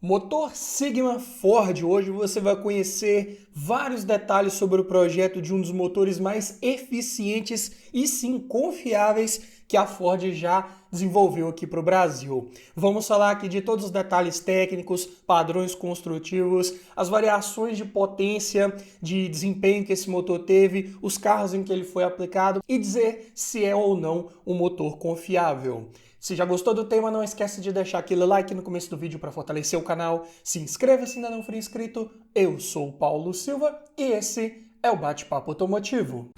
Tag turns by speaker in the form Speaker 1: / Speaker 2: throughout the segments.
Speaker 1: Motor Sigma Ford. Hoje você vai conhecer vários detalhes sobre o projeto de um dos motores mais eficientes e sim confiáveis que a Ford já desenvolveu aqui para o Brasil. Vamos falar aqui de todos os detalhes técnicos, padrões construtivos, as variações de potência, de desempenho que esse motor teve, os carros em que ele foi aplicado e dizer se é ou não um motor confiável. Se já gostou do tema, não esquece de deixar aquele like no começo do vídeo para fortalecer o canal. Se inscreva se ainda não for inscrito. Eu sou o Paulo Silva e esse é o Bate-Papo Automotivo.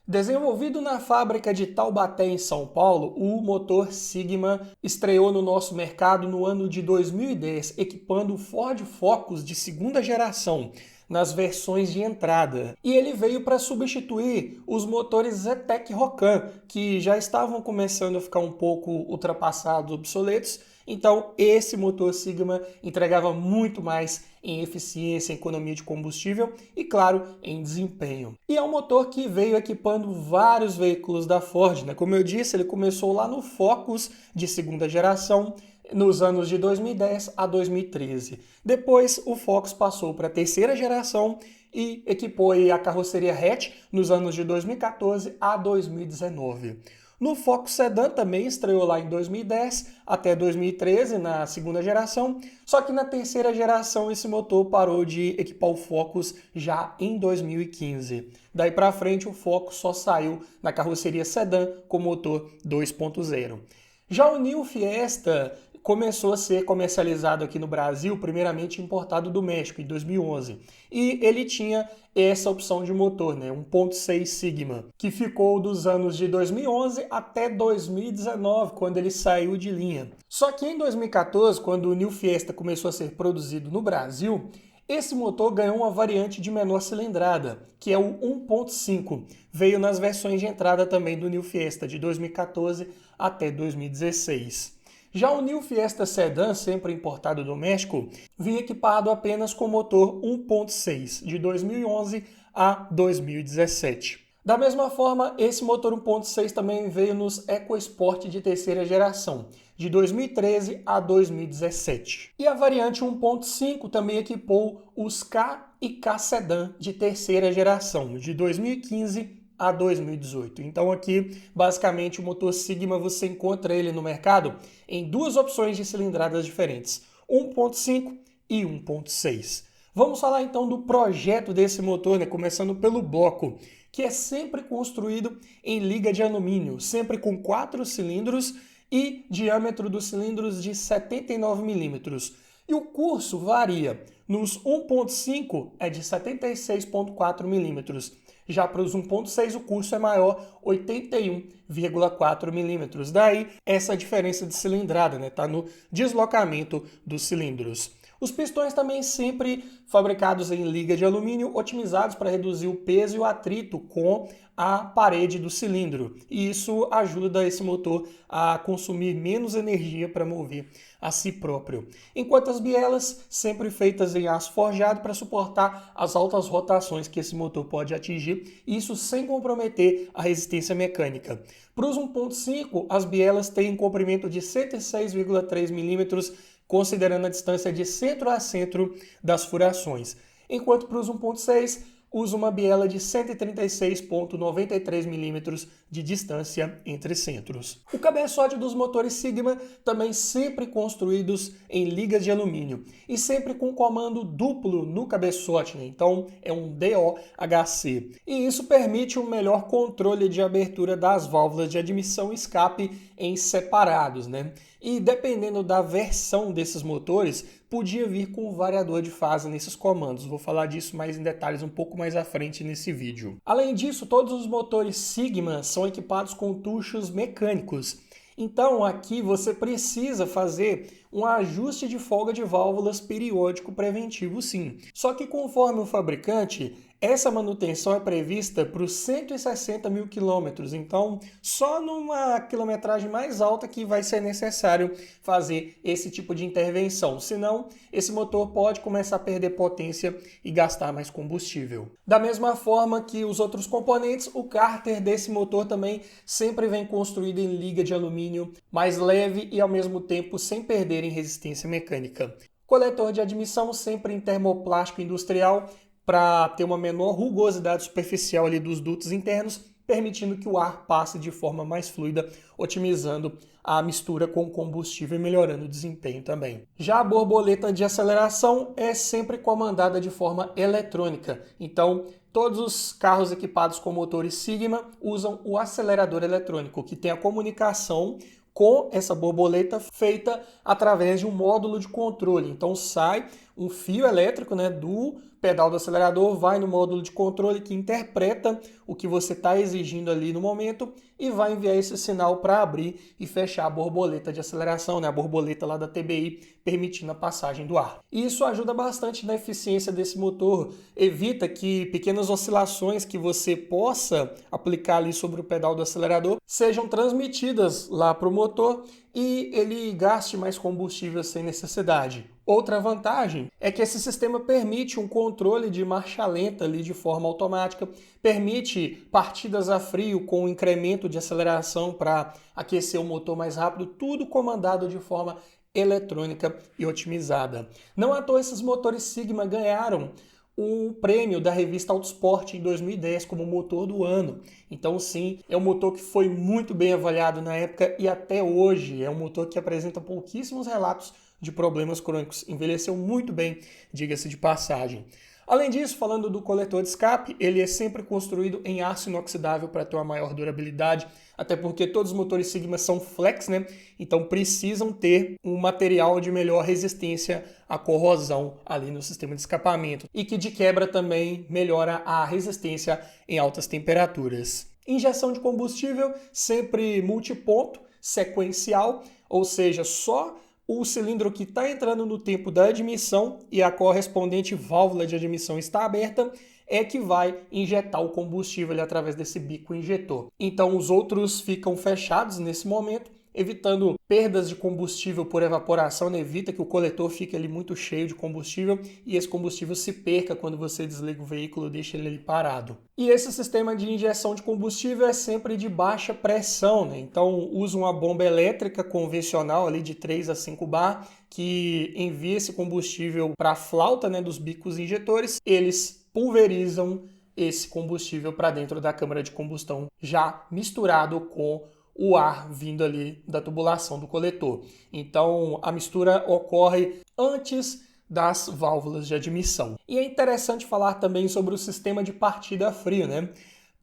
Speaker 1: Desenvolvido na fábrica de Taubaté, em São Paulo, o motor Sigma estreou no nosso mercado no ano de 2010, equipando o Ford Focus de segunda geração nas versões de entrada. E ele veio para substituir os motores Zetec Rocan, que já estavam começando a ficar um pouco ultrapassados, obsoletos. Então, esse motor Sigma entregava muito mais em eficiência, em economia de combustível e, claro, em desempenho. E é um motor que veio equipando vários veículos da Ford, né? Como eu disse, ele começou lá no Focus de segunda geração, nos anos de 2010 a 2013. Depois, o Focus passou para a terceira geração e equipou a carroceria hatch nos anos de 2014 a 2019. No Focus Sedan também estreou lá em 2010 até 2013 na segunda geração, só que na terceira geração esse motor parou de equipar o Focus já em 2015. Daí para frente o Focus só saiu na carroceria Sedan com motor 2.0. Já o New Fiesta começou a ser comercializado aqui no Brasil, primeiramente importado do México, em 2011. E ele tinha essa opção de motor, né, 1.6 Sigma, que ficou dos anos de 2011 até 2019, quando ele saiu de linha. Só que em 2014, quando o New Fiesta começou a ser produzido no Brasil, esse motor ganhou uma variante de menor cilindrada, que é o 1.5. Veio nas versões de entrada também do New Fiesta, de 2014 até 2016. Já o New Fiesta Sedan, sempre importado do México, vinha equipado apenas com motor 1.6, de 2011 a 2017. Da mesma forma, esse motor 1.6 também veio nos EcoSport de terceira geração, de 2013 a 2017. E a variante 1.5 também equipou os K e K Sedan de terceira geração, de 2015 a 2018. Então aqui, basicamente, o motor Sigma você encontra ele no mercado em duas opções de cilindradas diferentes, 1.5 e 1.6. Vamos falar então do projeto desse motor, né? Começando pelo bloco, que é sempre construído em liga de alumínio, sempre com 4 cilindros e diâmetro dos cilindros de 79 milímetros. E o curso varia. Nos 1.5 é de 76,4 milímetros. Já para os 1.6 o curso é maior, 81,4 milímetros. Daí essa diferença de cilindrada, né? Tá no deslocamento dos cilindros. Os pistões também sempre fabricados em liga de alumínio, otimizados para reduzir o peso e o atrito com a parede do cilindro. E isso ajuda esse motor a consumir menos energia para mover a si próprio. Enquanto as bielas sempre feitas em aço forjado para suportar as altas rotações que esse motor pode atingir, isso sem comprometer a resistência mecânica. Para os 1.5, as bielas têm um comprimento de 106,3 milímetros, considerando a distância de centro a centro das furações. Enquanto para os 1.6, usa uma biela de 136,93 milímetros de distância entre centros. O cabeçote dos motores Sigma também sempre construídos em ligas de alumínio e sempre com comando duplo no cabeçote, né? Então é um DOHC. E isso permite um melhor controle de abertura das válvulas de admissão e escape em separados, né? E dependendo da versão desses motores, podia vir com variador de fase nesses comandos. Vou falar disso mais em detalhes um pouco mais à frente nesse vídeo. Além disso, todos os motores Sigma são equipados com tuchos mecânicos. Então aqui você precisa fazer um ajuste de folga de válvulas periódico preventivo sim. Só que conforme o fabricante, Essa manutenção é prevista para os 160 mil quilômetros, então só numa quilometragem mais alta que vai ser necessário fazer esse tipo de intervenção, senão esse motor pode começar a perder potência e gastar mais combustível. Da mesma forma que os outros componentes, o cárter desse motor também sempre vem construído em liga de alumínio, mais leve e ao mesmo tempo sem perder em resistência mecânica. Coletor de admissão sempre em termoplástico industrial, para ter uma menor rugosidade superficial ali dos dutos internos, permitindo que o ar passe de forma mais fluida, otimizando a mistura com o combustível e melhorando o desempenho também. Já a borboleta de aceleração é sempre comandada de forma eletrônica, então todos os carros equipados com motores Sigma usam o acelerador eletrônico, que tem a comunicação com essa borboleta feita através de um módulo de controle. Então sai um fio elétrico, né, do pedal do acelerador, vai no módulo de controle que interpreta o que você está exigindo ali no momento e vai enviar esse sinal para abrir e fechar a borboleta de aceleração, né, a borboleta lá da TBI, permitindo a passagem do ar. E isso ajuda bastante na eficiência desse motor, evita que pequenas oscilações que você possa aplicar ali sobre o pedal do acelerador sejam transmitidas lá para o motor e ele gaste mais combustível sem necessidade. Outra vantagem é que esse sistema permite um controle de marcha lenta ali de forma automática, permite partidas a frio com um incremento de aceleração para aquecer o motor mais rápido, tudo comandado de forma eletrônica e otimizada. Não à toa esses motores Sigma ganharam o prêmio da revista Autosport em 2010 como motor do ano. Então sim, é um motor que foi muito bem avaliado na época e até hoje é um motor que apresenta pouquíssimos relatos de problemas crônicos. Envelheceu muito bem, diga-se de passagem. Além disso, falando do coletor de escape, ele é sempre construído em aço inoxidável para ter uma maior durabilidade, até porque todos os motores Sigma são flex, né? Então precisam ter um material de melhor resistência à corrosão ali no sistema de escapamento e que de quebra também melhora a resistência em altas temperaturas. Injeção de combustível sempre multiponto, sequencial, ou seja, só o cilindro que está entrando no tempo da admissão e a correspondente válvula de admissão está aberta é que vai injetar o combustível ali através desse bico injetor. Então os outros ficam fechados nesse momento, evitando perdas de combustível por evaporação, né? Evita que o coletor fique ali muito cheio de combustível e esse combustível se perca quando você desliga o veículo e deixa ele ali parado. E esse sistema de injeção de combustível é sempre de baixa pressão, né? Então usa uma bomba elétrica convencional ali de 3 a 5 bar que envia esse combustível para a flauta, né, dos bicos injetores. Eles pulverizam esse combustível para dentro da câmara de combustão já misturado com o ar vindo ali da tubulação do coletor. Então a mistura ocorre antes das válvulas de admissão. E é interessante falar também sobre o sistema de partida a frio, né?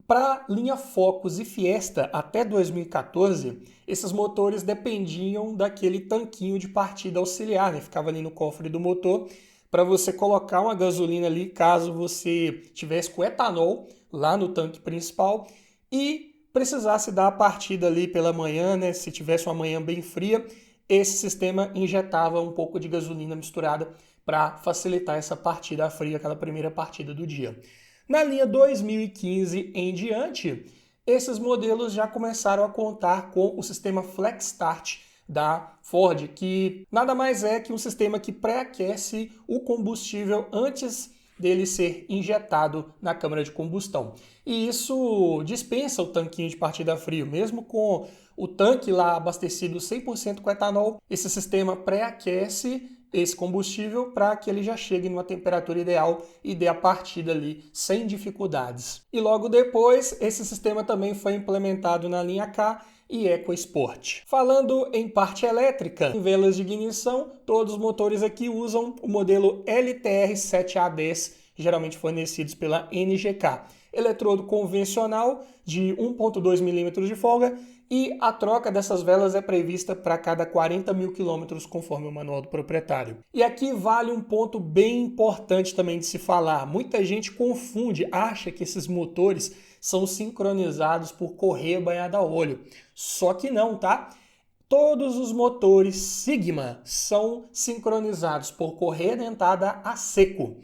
Speaker 1: Para linha Focus e Fiesta até 2014, esses motores dependiam daquele tanquinho de partida auxiliar, né? Ficava ali no cofre do motor para você colocar uma gasolina ali caso você tivesse com etanol lá no tanque principal e precisasse dar a partida ali pela manhã, né? Se tivesse uma manhã bem fria, esse sistema injetava um pouco de gasolina misturada para facilitar essa partida fria, aquela primeira partida do dia. Na linha 2015 em diante, esses modelos já começaram a contar com o sistema Flex Start da Ford, que nada mais é que um sistema que pré-aquece o combustível antes dele ser injetado na câmara de combustão. E isso dispensa o tanquinho de partida a frio, mesmo com o tanque lá abastecido 100% com etanol, esse sistema pré-aquece esse combustível para que ele já chegue numa temperatura ideal e dê a partida ali sem dificuldades. E logo depois, esse sistema também foi implementado na linha K e EcoSport. Falando em parte elétrica, em velas de ignição, todos os motores aqui usam o modelo LTR7A10, geralmente fornecidos pela NGK. Eletrodo convencional de 1,2 mm de folga e a troca dessas velas é prevista para cada 40 mil quilômetros, conforme o manual do proprietário. E aqui vale um ponto bem importante também de se falar. Muita gente confunde, acha que esses motores são sincronizados por correia banhada a óleo. Só que não, tá? Todos os motores Sigma são sincronizados por correia dentada a seco.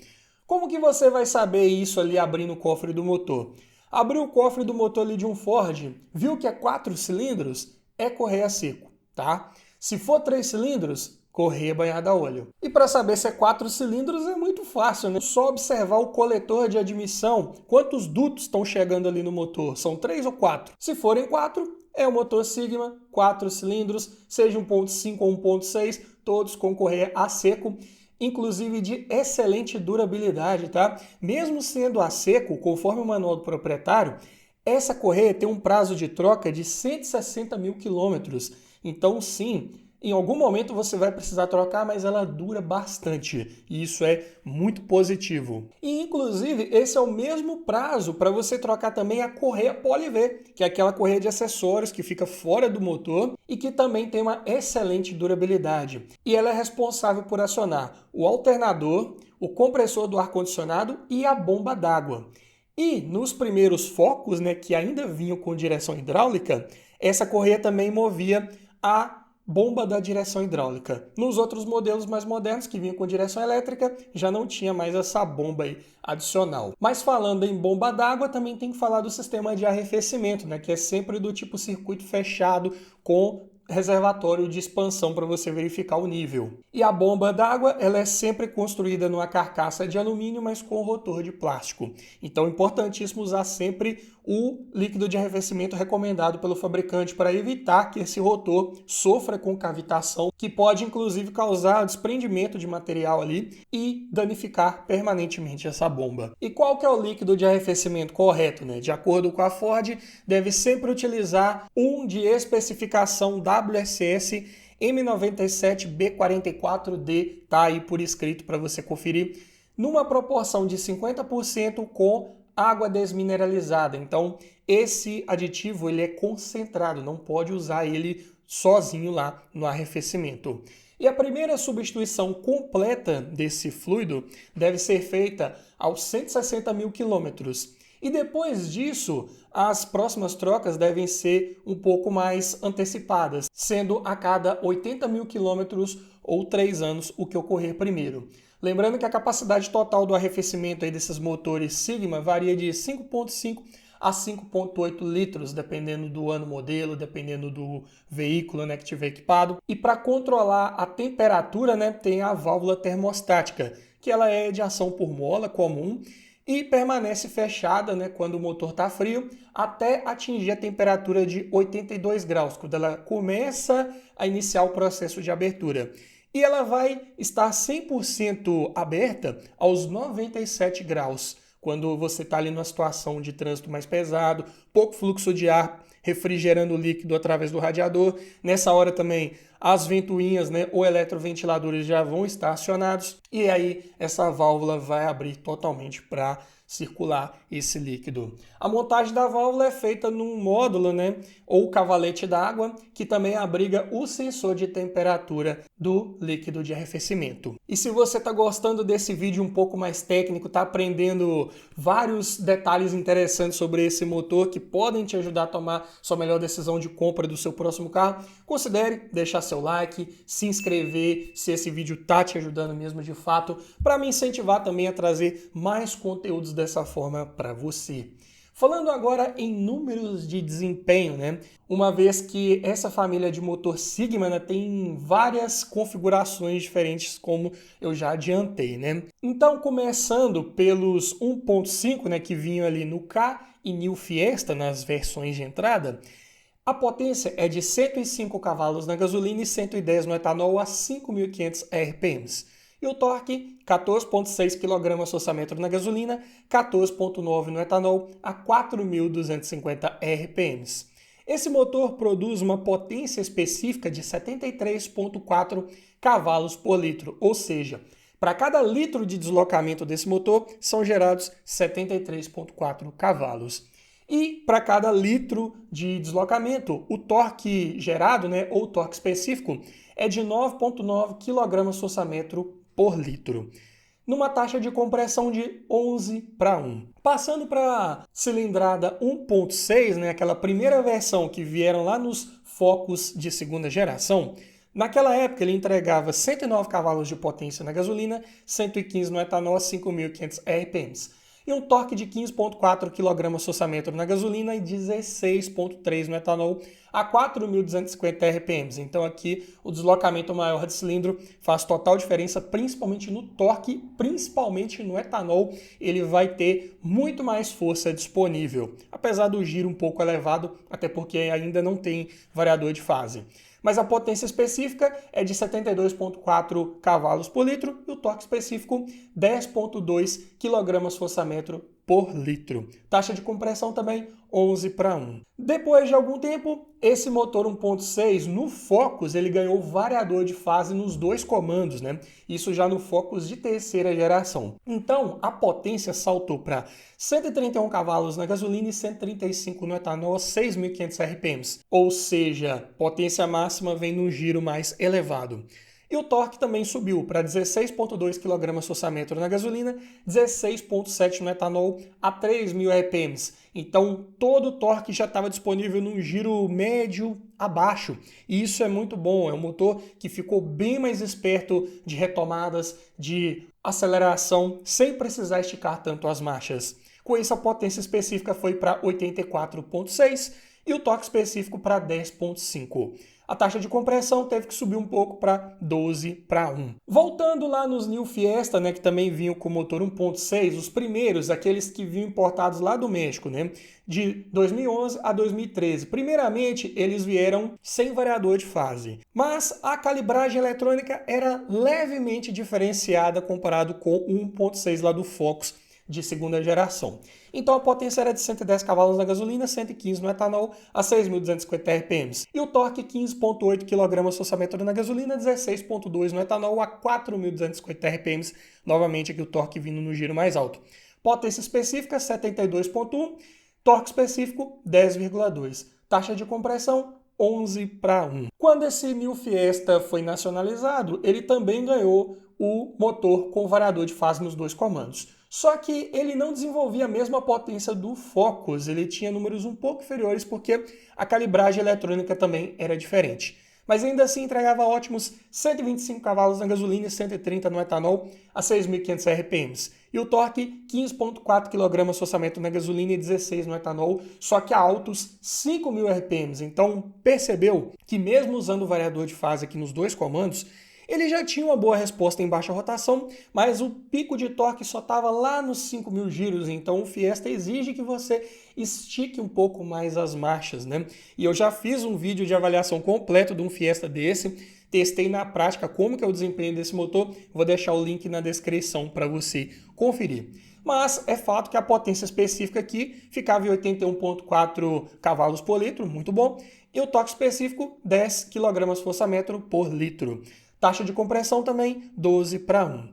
Speaker 1: Como que você vai saber isso ali abrindo o cofre do motor? Abriu o cofre do motor ali de um Ford, viu que é 4 cilindros? É correia seco, tá? Se for 3 cilindros, correia banhada a óleo. E para saber se é 4 cilindros é muito fácil, né? É só observar o coletor de admissão, quantos dutos estão chegando ali no motor, são 3 ou 4? Se forem 4, é o motor Sigma, 4 cilindros, seja 1.5 ou 1.6, todos com correia a seco, inclusive de excelente durabilidade, tá? Mesmo sendo a seco, conforme o manual do proprietário, essa correia tem um prazo de troca de 160 mil quilômetros. Então, sim, em algum momento você vai precisar trocar, mas ela dura bastante. E isso é muito positivo. E, inclusive, esse é o mesmo prazo para você trocar também a correia Poli-V, que é aquela correia de acessórios que fica fora do motor e que também tem uma excelente durabilidade. E ela é responsável por acionar o alternador, o compressor do ar-condicionado e a bomba d'água. E nos primeiros focos, né, que ainda vinham com direção hidráulica, essa correia também movia a bomba da direção hidráulica. Nos outros modelos mais modernos, que vinham com direção elétrica, já não tinha mais essa bomba aí adicional. Mas falando em bomba d'água, também tem que falar do sistema de arrefecimento, né, que é sempre do tipo circuito fechado com reservatório de expansão para você verificar o nível. E a bomba d'água, ela é sempre construída numa carcaça de alumínio, mas com rotor de plástico. Então é importantíssimo usar sempre o líquido de arrefecimento recomendado pelo fabricante para evitar que esse rotor sofra com cavitação, que pode inclusive causar desprendimento de material ali e danificar permanentemente essa bomba. E qual que é o líquido de arrefecimento correto, né? De acordo com a Ford, deve sempre utilizar um de especificação WSS M97B44D, tá aí por escrito para você conferir, numa proporção de 50% com água desmineralizada. Então, esse aditivo ele é concentrado, não pode usar ele sozinho lá no arrefecimento. E a primeira substituição completa desse fluido deve ser feita aos 160 mil quilômetros. E depois disso, as próximas trocas devem ser um pouco mais antecipadas, sendo a cada 80 mil quilômetros ou 3 anos o que ocorrer primeiro. Lembrando que a capacidade total do arrefecimento aí desses motores Sigma varia de 5,5 a 5,8 litros, dependendo do ano modelo, dependendo do veículo, né, que tiver equipado. E para controlar a temperatura, né, tem a válvula termostática, que ela é de ação por mola comum e permanece fechada, né, quando o motor está frio, até atingir a temperatura de 82 graus, quando ela começa a iniciar o processo de abertura. E ela vai estar 100% aberta aos 97 graus, quando você está ali numa situação de trânsito mais pesado, pouco fluxo de ar refrigerando o líquido através do radiador. Nessa hora também as ventoinhas, né, ou eletroventiladores já vão estar acionados e aí essa válvula vai abrir totalmente para circular esse líquido. A montagem da válvula é feita num módulo, né, ou cavalete d'água, que também abriga o sensor de temperatura do líquido de arrefecimento. E se você está gostando desse vídeo um pouco mais técnico, está aprendendo vários detalhes interessantes sobre esse motor que podem te ajudar a tomar sua melhor decisão de compra do seu próximo carro, considere deixar seu like, se inscrever se esse vídeo está te ajudando mesmo de fato, para me incentivar também a trazer mais conteúdos dessa forma para você. Falando agora em números de desempenho, né? Uma vez que essa família de motor Sigma, né, tem várias configurações diferentes, como eu já adiantei, né? Então, começando pelos 1.5, né, que vinham ali no K e New Fiesta, nas versões de entrada, a potência é de 105 cavalos na gasolina e 110 no etanol a 5.500 RPMs. E o torque, 14,6 kgfm na gasolina, 14,9 no etanol, a 4.250 RPMs. Esse motor produz uma potência específica de 73,4 cavalos por litro, ou seja, para cada litro de deslocamento desse motor, são gerados 73,4 cavalos. E para cada litro de deslocamento, o torque gerado, né, ou torque específico, é de 9,9 kgfm por litro, numa taxa de compressão de 11:1. Passando para a cilindrada 1.6, né, aquela primeira versão que vieram lá nos Focus de segunda geração, Naquela época, ele entregava 109 cavalos de potência na gasolina, 115 no etanol a 5.500 RPMs. E um torque de 15,4 kgfm na gasolina e 16,3 no etanol a 4.250 RPMs. Então aqui o deslocamento maior de cilindro faz total diferença, principalmente no torque, principalmente no etanol. Ele vai ter muito mais força disponível, apesar do giro um pouco elevado, até porque ainda não tem variador de fase. Mas a potência específica é de 72,4 cavalos por litro e o torque específico 10,2 kgfm por litro. Taxa de compressão também 11:1. Depois de algum tempo, esse motor 1.6 no Focus ele ganhou variador de fase nos dois comandos, né? Isso já no Focus de terceira geração. Então, a potência saltou para 131 cavalos na gasolina e 135 no etanol a 6.500 RPMs. Ou seja, potência máxima vem num giro mais elevado. E o torque também subiu para 16,2 kgfm na gasolina, 16,7 no etanol a 3.000 RPMs. Então todo o torque já estava disponível num giro médio abaixo. E isso é muito bom, é um motor que ficou bem mais esperto de retomadas, de aceleração, sem precisar esticar tanto as marchas. Com isso a potência específica foi para 84,6 e o torque específico para 10,5. A taxa de compressão teve que subir um pouco para 12:1. Voltando lá nos New Fiesta, né, que também vinham com motor 1.6, os primeiros, aqueles que vinham importados lá do México, né, de 2011 a 2013. Primeiramente, eles vieram sem variador de fase, mas a calibragem eletrônica era levemente diferenciada comparado com o 1.6 lá do Focus de segunda geração. Então a potência era de 110 cavalos na gasolina, 115 no etanol a 6.250 RPMs. E o torque 15,8 kgfm na gasolina, 16,2 no etanol a 4.250 RPMs. Novamente aqui o torque vindo no giro mais alto. Potência específica 72,1, torque específico 10,2. Taxa de compressão 11:1. Quando esse New Fiesta foi nacionalizado, ele também ganhou o motor com variador de fase nos dois comandos. Só que ele não desenvolvia a mesma potência do Focus, ele tinha números um pouco inferiores porque a calibragem eletrônica também era diferente. Mas ainda assim entregava ótimos 125 cavalos na gasolina e 130 no etanol a 6.500 RPMs. E o torque 15,4 kgfm na gasolina e 16 no etanol, só que a altos 5.000 RPMs. Então percebeu que mesmo usando o variador de fase aqui nos dois comandos, ele já tinha uma boa resposta em baixa rotação, mas o pico de torque só estava lá nos 5.000 giros, então o Fiesta exige que você estique um pouco mais as marchas, né? E eu já fiz um vídeo de avaliação completo de um Fiesta desse, testei na prática como que é o desempenho desse motor, vou deixar o link na descrição para você conferir. Mas é fato que a potência específica aqui ficava em 81,4 cavalos por litro, muito bom, e o torque específico 10 kgfm por litro. Taxa de compressão também 12:1.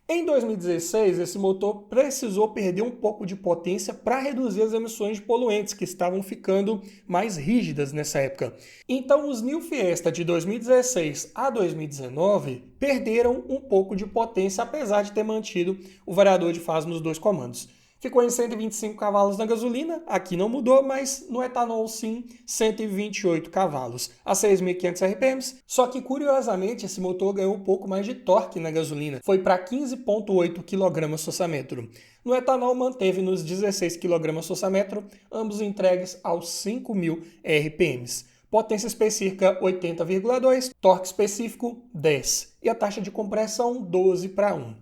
Speaker 1: Em 2016, esse motor precisou perder um pouco de potência para reduzir as emissões de poluentes, que estavam ficando mais rígidas nessa época. Então, os New Fiesta de 2016 a 2019 perderam um pouco de potência, apesar de ter mantido o variador de fase nos dois comandos. Ficou em 125 cavalos na gasolina, aqui não mudou, mas no etanol sim, 128 cavalos, a 6.500 RPMs. Só que curiosamente esse motor ganhou um pouco mais de torque na gasolina, foi para 15,8 kgfm. No etanol manteve nos 16 kgfm, ambos entregues aos 5.000 RPMs. Potência específica 80,2, torque específico 10 e a taxa de compressão 12:1.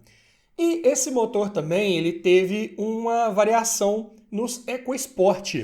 Speaker 1: E esse motor também ele teve uma variação nos EcoSport.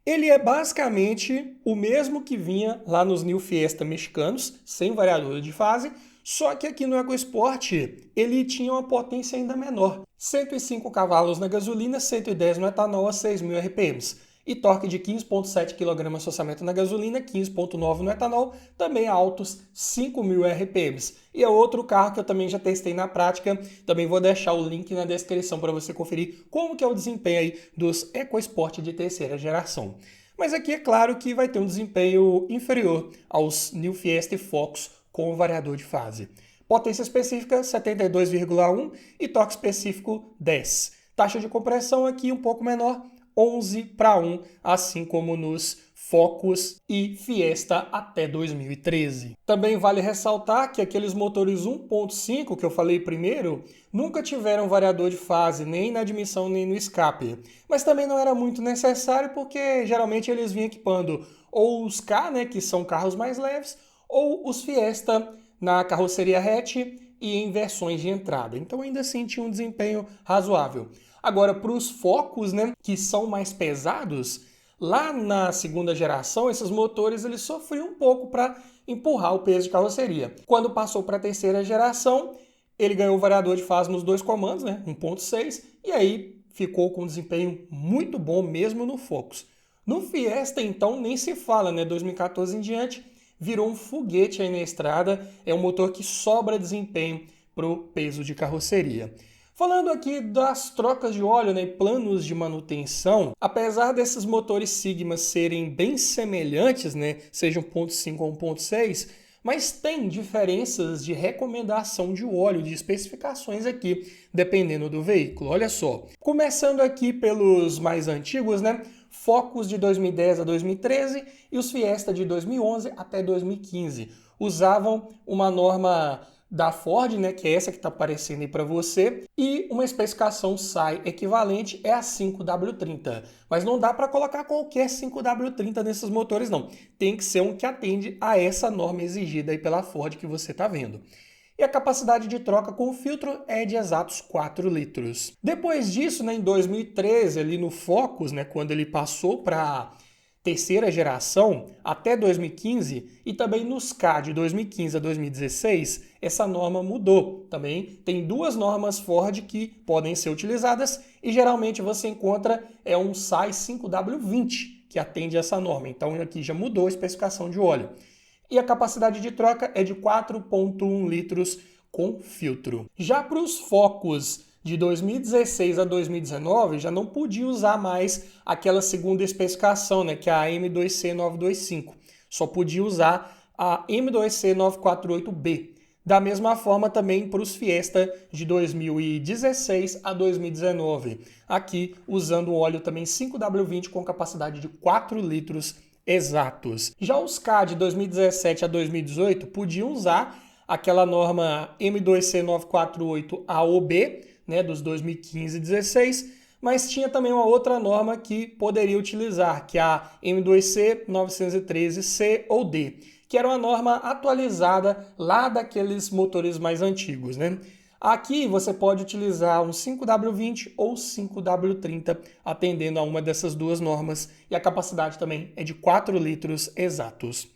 Speaker 1: Ele é basicamente o mesmo que vinha lá nos New Fiesta mexicanos, sem variador de fase, só que aqui no EcoSport ele tinha uma potência ainda menor. 105 cavalos na gasolina, 110 no etanol a 6.000 RPMs. E torque de 15,7 kgfm na gasolina, 15,9 no etanol, também a altos 5.000 RPMs. E é outro carro que eu também já testei na prática, também vou deixar o link na descrição para você conferir como que é o desempenho aí dos EcoSport de terceira geração. Mas aqui é claro que vai ter um desempenho inferior aos New Fiesta e Focus com o variador de fase. Potência específica 72,1 e torque específico 10. Taxa de compressão aqui um pouco menor, 11:1, assim como nos Focus e Fiesta até 2013. Também vale ressaltar que aqueles motores 1.5 que eu falei primeiro nunca tiveram variador de fase, nem na admissão nem no escape. Mas também não era muito necessário porque geralmente eles vinham equipando ou os K, né, que são carros mais leves, ou os Fiesta na carroceria hatch e em versões de entrada. Então ainda assim tinha um desempenho razoável. Agora, para os Focus, né, que são mais pesados, lá na segunda geração, esses motores eles sofriam um pouco para empurrar o peso de carroceria. Quando passou para a terceira geração, ele ganhou o variador de fase nos dois comandos, né, 1.6, e aí ficou com um desempenho muito bom mesmo no Focus. No Fiesta, então, nem se fala, né, 2014 em diante, virou um foguete aí na estrada, é um motor que sobra desempenho para o peso de carroceria. Falando aqui das trocas de óleo, né, e planos de manutenção, apesar desses motores Sigma serem bem semelhantes, né, seja 1.5 ou 1.6, mas tem diferenças de recomendação de óleo, de especificações aqui, dependendo do veículo. Olha só, começando aqui pelos mais antigos, né, Focus de 2010 a 2013 e os Fiesta de 2011 até 2015. Usavam uma norma da Ford, né, que é essa que está aparecendo aí para você, e uma especificação SAE equivalente é a 5W30. Mas não dá para colocar qualquer 5W30 nesses motores, não. Tem que ser um que atende a essa norma exigida aí pela Ford que você está vendo. E a capacidade de troca com o filtro é de exatos 4 litros. Depois disso, né, em 2013, ali no Focus, né, quando ele passou para terceira geração, até 2015, e também nos K de 2015 a 2016, essa norma mudou. Também tem duas normas Ford que podem ser utilizadas e geralmente você encontra um SAE 5W20 que atende essa norma. Então aqui já mudou a especificação de óleo. E a capacidade de troca é de 4,1 litros com filtro. Já para os Focus de 2016 a 2019, já não podia usar mais aquela segunda especificação, né, que é a M2C925. Só podia usar a M2C948B. Da mesma forma também para os Fiesta de 2016 a 2019. Aqui usando o óleo também 5W20 com capacidade de 4 litros exatos. Já os K de 2017 a 2018 podiam usar aquela norma M2C948AOB, né, dos 2015 e 16, mas tinha também uma outra norma que poderia utilizar, que é a M2C913C ou D, que era uma norma atualizada lá daqueles motores mais antigos, né? Aqui você pode utilizar um 5W20 ou 5W30, atendendo a uma dessas duas normas, e a capacidade também é de 4 litros exatos.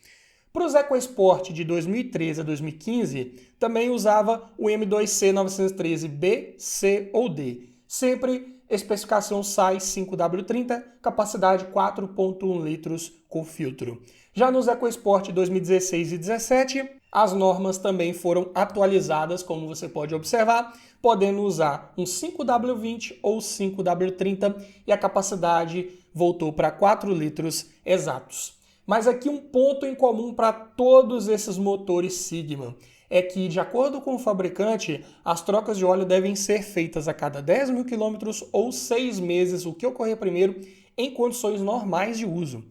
Speaker 1: Para os EcoSport de 2013 a 2015, também usava o M2C913B, C ou D. Sempre especificação SAE 5W30, capacidade 4,1 litros com filtro. Já nos EcoSport 2016 e 2017, as normas também foram atualizadas, como você pode observar, podendo usar um 5W20 ou 5W30 e a capacidade voltou para 4 litros exatos. Mas aqui um ponto em comum para todos esses motores Sigma é que, de acordo com o fabricante, as trocas de óleo devem ser feitas a cada 10 mil quilômetros ou 6 meses, o que ocorrer primeiro, em condições normais de uso.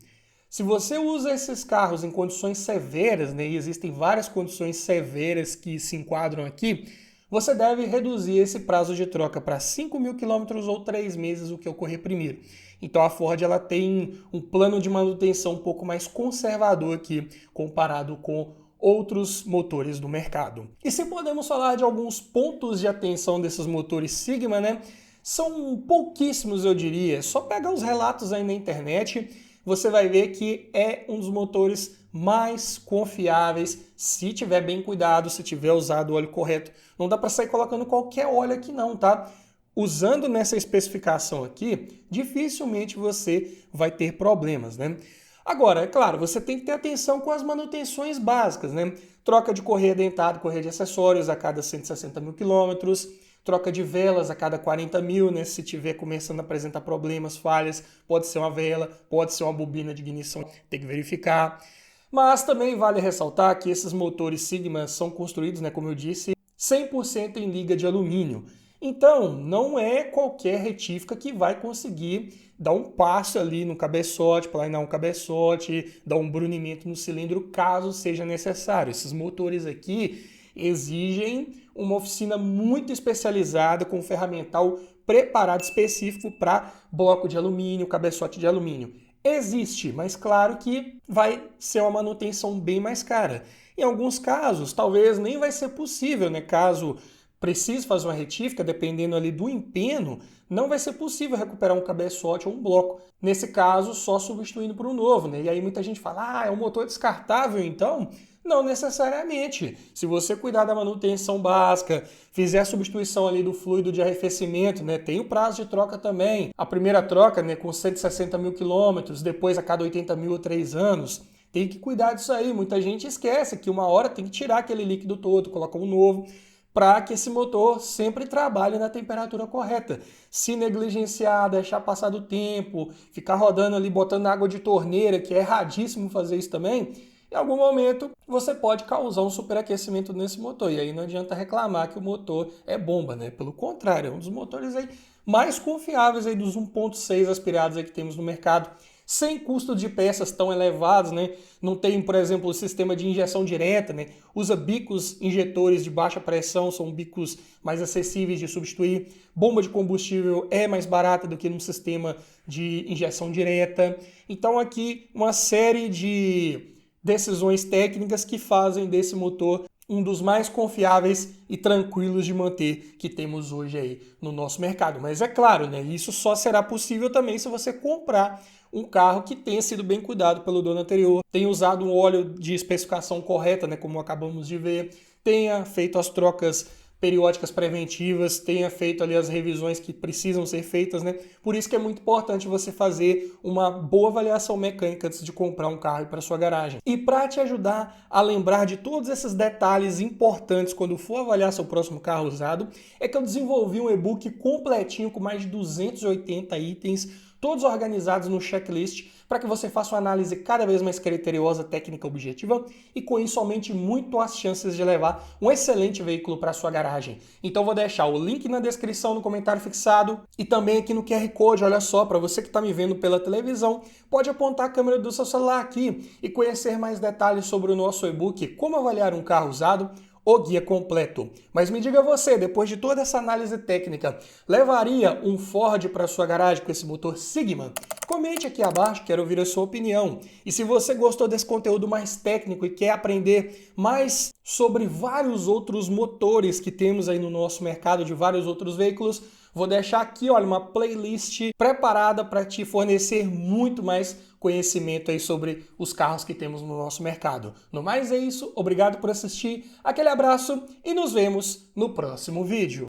Speaker 1: Se você usa esses carros em condições severas, né, e existem várias condições severas que se enquadram aqui, você deve reduzir esse prazo de troca para 5 mil quilômetros ou 3 meses, o que ocorrer primeiro. Então a Ford ela tem um plano de manutenção um pouco mais conservador aqui, comparado com outros motores do mercado. E se podemos falar de alguns pontos de atenção desses motores Sigma, né? São pouquíssimos, eu diria. É só pegar os relatos aí na internet, você vai ver que é um dos motores mais confiáveis, se tiver bem cuidado, se tiver usado o óleo correto. Não dá para sair colocando qualquer óleo aqui não, tá? Usando nessa especificação aqui, dificilmente você vai ter problemas, né? Agora, é claro, você tem que ter atenção com as manutenções básicas, né? Troca de correia dentada, correia de acessórios a cada 160 mil quilômetros, troca de velas a cada 40 mil, né? Se tiver começando a apresentar problemas, falhas, pode ser uma vela, pode ser uma bobina de ignição, tem que verificar. Mas também vale ressaltar que esses motores Sigma são construídos, né, como eu disse, 100% em liga de alumínio. Então, não é qualquer retífica que vai conseguir dar um passo ali no cabeçote, planar um cabeçote, dar um brunimento no cilindro, caso seja necessário. Esses motores aqui exigem uma oficina muito especializada, com um ferramental preparado específico para bloco de alumínio, cabeçote de alumínio. Existe, mas claro que vai ser uma manutenção bem mais cara. Em alguns casos, talvez nem vai ser possível, né? Caso precise fazer uma retífica, dependendo ali do empenho, não vai ser possível recuperar um cabeçote ou um bloco. Nesse caso, só substituindo por um novo, né? E aí muita gente fala, é um motor descartável, então? Não necessariamente. Se você cuidar da manutenção básica, fizer a substituição ali do fluido de arrefecimento, né? Tem o prazo de troca também. A primeira troca, né, com 160 mil quilômetros, depois a cada 80 mil ou 3 anos. Tem que cuidar disso aí. Muita gente esquece que uma hora tem que tirar aquele líquido todo, colocar um novo, para que esse motor sempre trabalhe na temperatura correta. Se negligenciar, deixar passar do tempo, ficar rodando ali, botando água de torneira, que é erradíssimo fazer isso também, em algum momento você pode causar um superaquecimento nesse motor. E aí não adianta reclamar que o motor é bomba, né? Pelo contrário, é um dos motores aí mais confiáveis aí dos 1.6 aspirados aí que temos no mercado, sem custo de peças tão elevados, né? Não tem, por exemplo, o sistema de injeção direta, né? Usa bicos injetores de baixa pressão, são bicos mais acessíveis de substituir. Bomba de combustível é mais barata do que num sistema de injeção direta. Então aqui uma série de decisões técnicas que fazem desse motor um dos mais confiáveis e tranquilos de manter que temos hoje aí no nosso mercado. Mas é claro, né, isso só será possível também se você comprar um carro que tenha sido bem cuidado pelo dono anterior, tenha usado um óleo de especificação correta, né, como acabamos de ver, tenha feito as trocas periódicas preventivas, tenha feito ali as revisões que precisam ser feitas, né? Por isso que é muito importante você fazer uma boa avaliação mecânica antes de comprar um carro para sua garagem. E para te ajudar a lembrar de todos esses detalhes importantes quando for avaliar seu próximo carro usado, é que eu desenvolvi um e-book completinho com mais de 280 itens, todos organizados no checklist, para que você faça uma análise cada vez mais criteriosa, técnica, objetiva, e com isso aumente muito as chances de levar um excelente veículo para sua garagem. Então vou deixar o link na descrição, no comentário fixado, e também aqui no QR Code, olha só, para você que está me vendo pela televisão, pode apontar a câmera do seu celular aqui e conhecer mais detalhes sobre o nosso e-book Como Avaliar um Carro Usado, o guia completo. Mas me diga você, depois de toda essa análise técnica, levaria um Ford para sua garagem com esse motor Sigma? Comente aqui abaixo, quero ouvir a sua opinião. E se você gostou desse conteúdo mais técnico e quer aprender mais sobre vários outros motores que temos aí no nosso mercado, de vários outros veículos, vou deixar aqui, olha, uma playlist preparada para te fornecer muito mais conhecimento aí sobre os carros que temos no nosso mercado. No mais é isso, obrigado por assistir, aquele abraço e nos vemos no próximo vídeo.